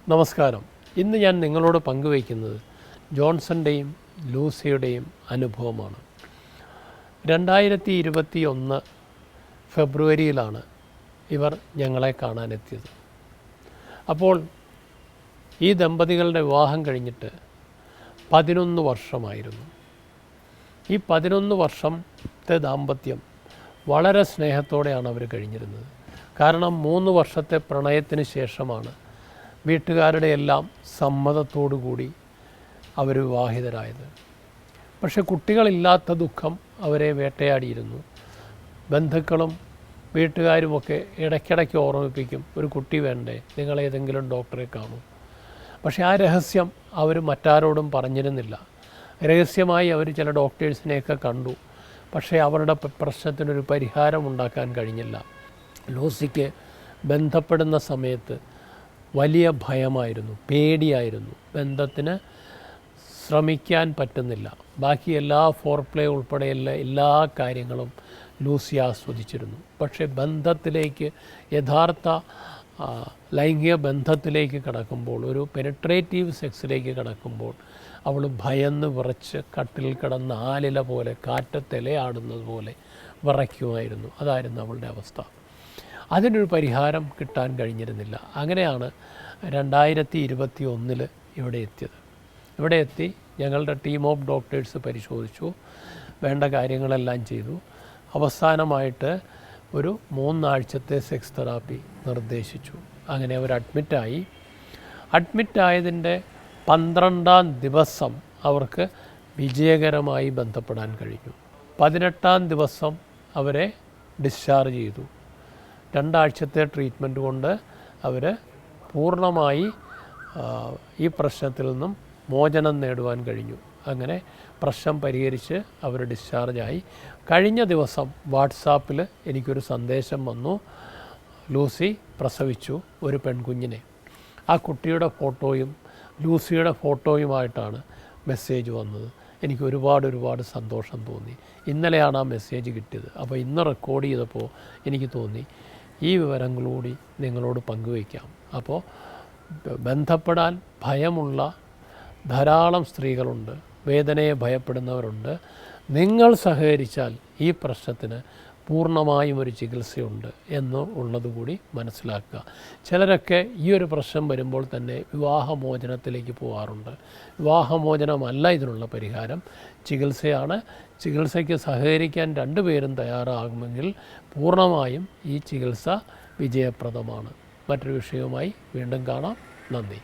നമസ്കാരം. ഇന്ന് ഞാൻ നിങ്ങളോട് പങ്കുവയ്ക്കുന്നത് ജോൺസൻ്റെയും ലൂസിയുടെയും അനുഭവമാണ്. 2021 ഫെബ്രുവരിയിലാണ് ഇവർ ഞങ്ങളെ കാണാനെത്തിയത്. അപ്പോൾ ഈ ദമ്പതികളുടെ വിവാഹം കഴിഞ്ഞിട്ട് 11 വർഷമായിരുന്നു. ഈ 11 വർഷത്തെ ദാമ്പത്യം വളരെ സ്നേഹത്തോടെയാണ് അവർ കഴിഞ്ഞിരുന്നത്. കാരണം 3 വർഷത്തെ പ്രണയത്തിന് ശേഷമാണ് വീട്ടുകാരുടെ എല്ലാം സമ്മതത്തോടു കൂടി അവർ വിവാഹിതരായത്. പക്ഷെ കുട്ടികളില്ലാത്ത ദുഃഖം അവരെ വേട്ടയാടിയിരുന്നു. ബന്ധുക്കളും വീട്ടുകാരുമൊക്കെ ഇടയ്ക്കിടയ്ക്ക് ഓർമ്മിപ്പിക്കും, ഒരു കുട്ടി വേണ്ടേ, നിങ്ങളേതെങ്കിലും ഡോക്ടറെ കാണൂ. പക്ഷേ ആ രഹസ്യം അവർ മറ്റാരോടും പറഞ്ഞിരുന്നില്ല. രഹസ്യമായി അവർ ചില ഡോക്ടേഴ്സിനെയൊക്കെ കണ്ടു. പക്ഷേ അവരുടെ പ്രശ്നത്തിനൊരു പരിഹാരം ഉണ്ടാക്കാൻ കഴിഞ്ഞില്ല. ലൂസിക്ക് ബന്ധപ്പെടുന്ന സമയത്ത് വലിയ ഭയമായിരുന്നു, പേടിയായിരുന്നു. ബന്ധത്തിന് ശ്രമിക്കാൻ പറ്റുന്നില്ല. ബാക്കി എല്ലാ ഫോർപ്ലേ ഉൾപ്പെടെയുള്ള എല്ലാ കാര്യങ്ങളും ലൂസി ആസ്വദിച്ചിരുന്നു. പക്ഷേ ബന്ധത്തിലേക്ക്, യഥാർത്ഥ ലൈംഗിക ബന്ധത്തിലേക്ക് കടക്കുമ്പോൾ, ഒരു പെനട്രേറ്റീവ് സെക്സിലേക്ക് കടക്കുമ്പോൾ അവൾ ഭയന്ന് വിറച്ച് കട്ടിൽ കിടന്ന് ആലില പോലെ, കാറ്റത്തിലയാടുന്നത് പോലെ വിറയ്ക്കുമായിരുന്നു. അതായിരുന്നു അവളുടെ അവസ്ഥ. അതിനൊരു പരിഹാരം കിട്ടാൻ കഴിഞ്ഞിരുന്നില്ല. അങ്ങനെയാണ് 2021 ഇവിടെ എത്തിയത്. ഇവിടെ എത്തി ഞങ്ങളുടെ ടീം ഓഫ് ഡോക്ടേഴ്സ് പരിശോധിച്ചു, വേണ്ട കാര്യങ്ങളെല്ലാം ചെയ്തു. അവസാനമായിട്ട് ഒരു 3 ആഴ്ചത്തെ സെക്സ് തെറാപ്പി നിർദ്ദേശിച്ചു. അങ്ങനെ അവർ അഡ്മിറ്റായി. അഡ്മിറ്റായതിൻ്റെ 12-ാം ദിവസം അവർക്ക് വിജയകരമായി ബന്ധപ്പെടാൻ കഴിഞ്ഞു. 18-ാം ദിവസം അവരെ ഡിസ്ചാർജ് ചെയ്തു. 2 ആഴ്ചത്തെ ട്രീറ്റ്മെൻറ്റ് കൊണ്ട് അവർ പൂർണ്ണമായി ഈ പ്രശ്നത്തിൽ നിന്നും മോചനം നേടുവാൻ കഴിഞ്ഞു. അങ്ങനെ പ്രശ്നം പരിഹരിച്ച് അവർ ഡിസ്ചാർജായി. കഴിഞ്ഞ ദിവസം വാട്സാപ്പിൽ എനിക്കൊരു സന്ദേശം വന്നു, ലൂസി പ്രസവിച്ചു ഒരു പെൺകുഞ്ഞിനെ. ആ കുട്ടിയുടെ ഫോട്ടോയും ലൂസിയുടെ ഫോട്ടോയുമായിട്ടാണ് മെസ്സേജ് വന്നത്. എനിക്ക് ഒരുപാട് സന്തോഷം തോന്നി. ഇന്നലെയാണ് ആ മെസ്സേജ് കിട്ടിയത്. അപ്പോൾ ഇന്ന് റെക്കോർഡ് ചെയ്തപ്പോൾ എനിക്ക് തോന്നി ഈ വിവരങ്ങളൂടി നിങ്ങളോട് പങ്കുവയ്ക്കാം. അപ്പോൾ ബന്ധപ്പെടാൻ ഭയമുള്ള ധാരാളം സ്ത്രീകളുണ്ട്, വേദനയെ ഭയപ്പെടുന്നവരുണ്ട്. നിങ്ങൾ സഹകരിച്ചാൽ ഈ പ്രശ്നത്തിന് പൂർണ്ണമായും ഒരു ചികിത്സയുണ്ട് എന്ന് ഉള്ളതുകൂടി മനസ്സിലാക്കുക. ചിലരൊക്കെ ഈ ഒരു പ്രശ്നം വരുമ്പോൾ തന്നെ വിവാഹമോചനത്തിലേക്ക് പോകാറുണ്ട്. വിവാഹമോചനമല്ല ഇതിനുള്ള പരിഹാരം, ചികിത്സയാണ്. ചികിത്സയ്ക്ക് സഹകരിക്കാൻ 2 പേരും തയ്യാറാകുമെങ്കിൽ പൂർണ്ണമായും ഈ ചികിത്സ വിജയപ്രദമാണ്. മറ്റൊരു വിഷയവുമായി വീണ്ടും കാണാം. നന്ദി.